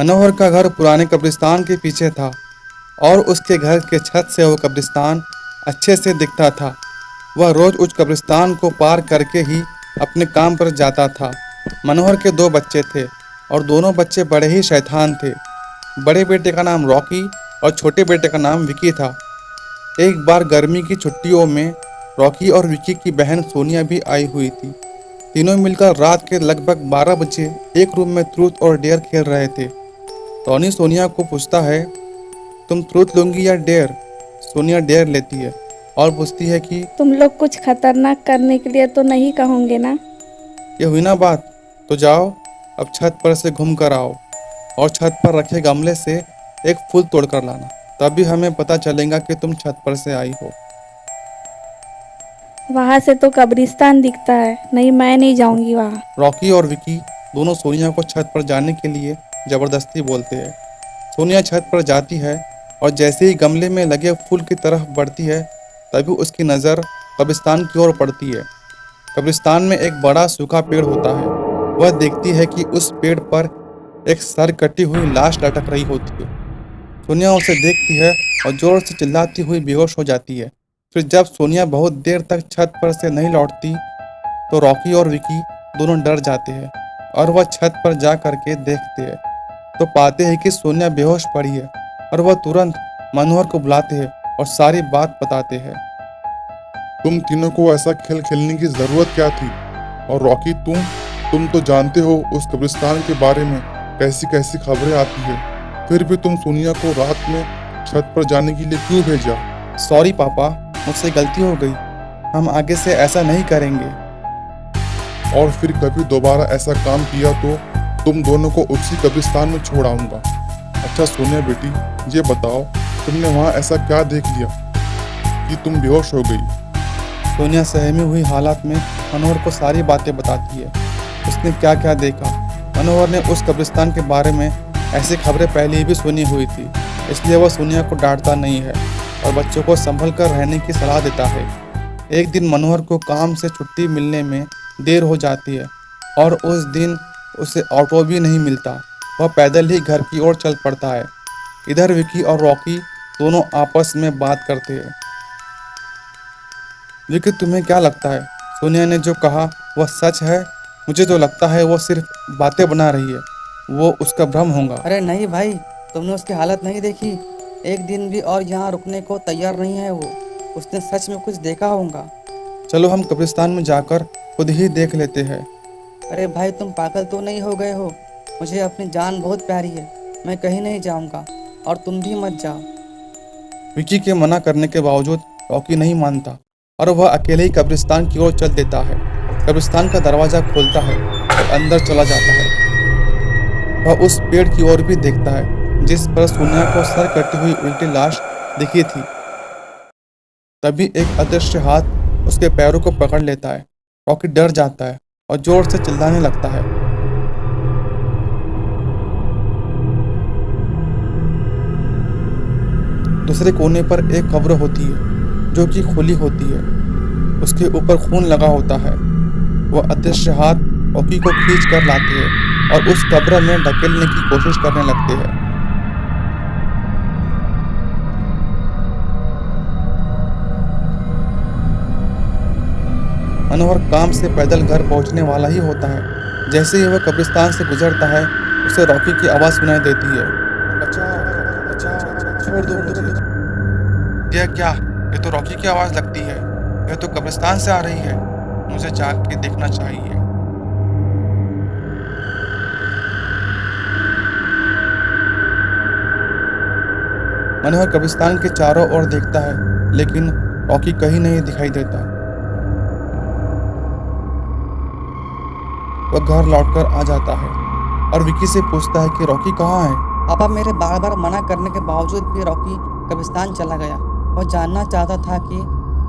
मनोहर का घर पुराने कब्रिस्तान के पीछे था और उसके घर के छत से वो कब्रिस्तान अच्छे से दिखता था। वह रोज उस कब्रिस्तान को पार करके ही अपने काम पर जाता था। मनोहर के दो बच्चे थे और दोनों बच्चे बड़े ही शैतान थे। बड़े बेटे का नाम रॉकी और छोटे बेटे का नाम विकी था। एक बार गर्मी की छुट्टियों में रॉकी और विकी की बहन सोनिया भी आई हुई थी। तीनों मिलकर रात के लगभग 12 बजे एक रूम में ट्रूथ और डेयर खेल रहे थे। टॉनी सोनिया को पूछता है, तुम ट्रूथ लोगी या डेयर? सोनिया डेयर लेती है और पूछती है कि तुम लोग कुछ खतरनाक करने के लिए तो नहीं कहोगे ना? ये हुई ना बात, तो जाओ अब छत पर से घूम कर आओ और छत पर रखे गमले से एक फूल तोड़ कर लाना, तभी हमें पता चलेगा कि तुम छत पर से आई हो। वहाँ से तो कब्रिस्तान दिखता है। नहीं, मैं नहीं जाऊंगी वहाँ। रॉकी और विकी दोनों सोनिया को छत पर जाने के लिए ज़बरदस्ती बोलते हैं। सोनिया छत पर जाती है और जैसे ही गमले में लगे फूल की तरफ बढ़ती है तभी उसकी नज़र कब्रिस्तान की ओर पड़ती है। कब्रिस्तान में एक बड़ा सूखा पेड़ होता है। वह देखती है कि उस पेड़ पर एक सर कटी हुई लाश लटक रही होती है। सोनिया उसे देखती है और जोर से चिल्लाती हुई बेहोश हो जाती है। फिर जब सोनिया बहुत देर तक छत पर से नहीं लौटती तो रॉकी और विकी दोनों डर जाते हैं और वह छत पर जा करके देखते हैं तो पाते हैं कि सोनिया बेहोश पड़ी है और वह तुरंत मनोहर को बुलाते हैं और सारी बात बताते हैं। तुम तीनों को ऐसा खेल खेलने की जरूरत क्या थी? और रॉकी, तुम तो जानते हो उस कब्रिस्तान के बारे में कैसी कैसी खबरें आती है, फिर भी तुम सोनिया को रात में छत पर जाने के लिए क्यों भेजा? सॉरी पापा, मुझसे गलती हो गई। हम आगे से ऐसा नहीं करेंगे। और फिर कभी दोबारा ऐसा काम किया तो तुम दोनों को उसी कब्रिस्तान में छोड़ आऊंगा। अच्छा सोनिया बेटी, ये बताओ तुमने वहाँ ऐसा क्या देख लिया कि तुम बेहोश हो गई? सोनिया सहमी हुई हालत में मनोहर को सारी बातें बताती है। उसने क्या क्या देखा। मनोहर ने उस कब्रिस्तान के बारे में ऐसी खबरें पहले ही भी सुनी हुई थी, इसलिए वह सोनिया को डांटता नहीं है और बच्चों को संभल कर रहने की सलाह देता है। एक दिन मनोहर को काम से छुट्टी मिलने में देर हो जाती है और उस दिन उसे ऑटो भी नहीं मिलता। वह पैदल ही घर की ओर चल पड़ता है। इधर विकी और रॉकी दोनों आपस में बात करते हैं। विकी, तुम्हें क्या लगता है सोनिया ने जो कहा वह सच है? मुझे तो लगता है वो सिर्फ बातें बना रही है, वो उसका भ्रम होगा। अरे नहीं भाई, तुमने उसकी हालत नहीं देखी? एक दिन भी और यहाँ रुकने को तैयार नहीं है वो। उसने सच में कुछ देखा होगा। चलो हम कब्रिस्तान में जाकर खुद ही देख लेते हैं। अरे भाई, तुम पागल तो नहीं हो गए हो? मुझे अपनी जान बहुत प्यारी है। मैं कहीं नहीं जाऊँगा और तुम भी मत जाओ। विकी के मना करने के बावजूद रॉकी नहीं मानता और वह अकेले ही कब्रिस्तान की ओर चल देता है। कब्रिस्तान का दरवाजा खोलता है और अंदर चला जाता है। वह उस पेड़ की ओर भी देखता है जिस पर सोनिया को सर कटी हुई उल्टी लाश दिखी थी। तभी एक अदृश्य हाथ उसके पैरों को पकड़ लेता है। रॉकी डर जाता है और जोर से चिल्लाने लगता है। दूसरे कोने पर एक कब्र होती है जो कि खुली होती है। उसके ऊपर खून लगा होता है। वह अदृश्य हाथ रॉकी को खींच कर लाते हैं और उस कब्र में ढकेलने की कोशिश करने लगते हैं। मनोहर काम से पैदल घर पहुंचने वाला ही होता है। जैसे ही वह कब्रिस्तान से गुजरता है उसे रॉकी की आवाज़ सुनाई देती है, छोड़ दो। यह क्या? ये तो रॉकी की आवाज़ लगती है। यह तो कब्रिस्तान से आ रही है। मुझे जाके देखना चाहिए। मनोहर कब्रिस्तान के चारों ओर देखता है लेकिन रॉकी कहीं नहीं दिखाई देता। वह घर लौटकर आ जाता है और विकी से पूछता है कि रॉकी कहाँ है। पापा, मेरे बार बार मना करने के बावजूद भी रॉकी कब्रिस्तान चला गया। वो जानना चाहता था कि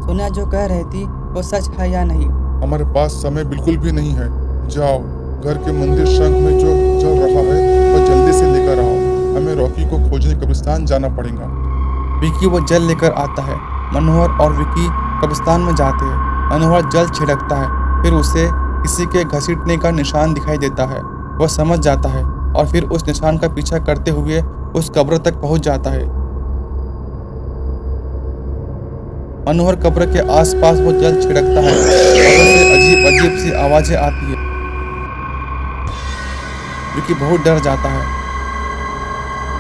सोनिया जो कह रही थी वो सच है या नहीं। हमारे पास समय बिल्कुल भी नहीं है। जाओ, घर के मंदिर शंख में जो जल रहा है वह जल्दी से लेकर आओ। हमें रॉकी को खोजने कब्रिस्तान जाना पड़ेगा। विकी वो जल लेकर आता है। मनोहर और विकी कब्रिस्तान में जाते हैं। मनोहर जल छिड़कता है, फिर उसे किसी के घसीटने का निशान दिखाई देता है। वह समझ जाता है और फिर उस निशान का पीछा करते हुए उस कब्र तक पहुंच जाता है। मनोहर कब्र के आसपास वो जल छिड़कता है और उससे अजीब अजीब सी आवाजें आती है, जो कि बहुत डर जाता है।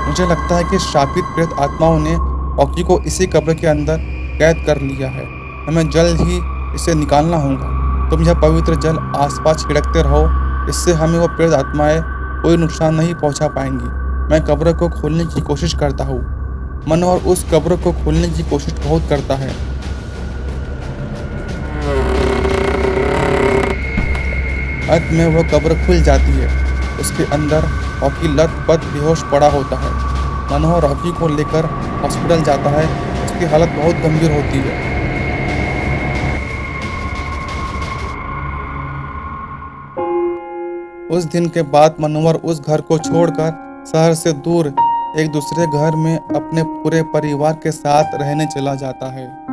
मुझे लगता है कि श्रापित प्रेत आत्माओं ने रॉकी को इसी कब्र के अंदर कैद कर लिया है। हमें जल्द ही इसे निकालना होगा। तुम यह पवित्र जल आसपास छिड़कते रहो, इससे हमें वो प्रेत आत्माएं कोई नुकसान नहीं पहुंचा पाएंगी। मैं कब्र को खोलने की कोशिश करता हूँ। मनोहर उस कब्र को खोलने की कोशिश बहुत करता है। अंत में वह कब्र खुल जाती है। उसके अंदर रॉकी लत-पत बेहोश पड़ा होता है। मनोहर रॉकी को लेकर हॉस्पिटल जाता है। उसकी हालत बहुत गंभीर होती है। उस दिन के बाद मनोहर उस घर को छोड़कर शहर से दूर एक दूसरे घर में अपने पूरे परिवार के साथ रहने चला जाता है।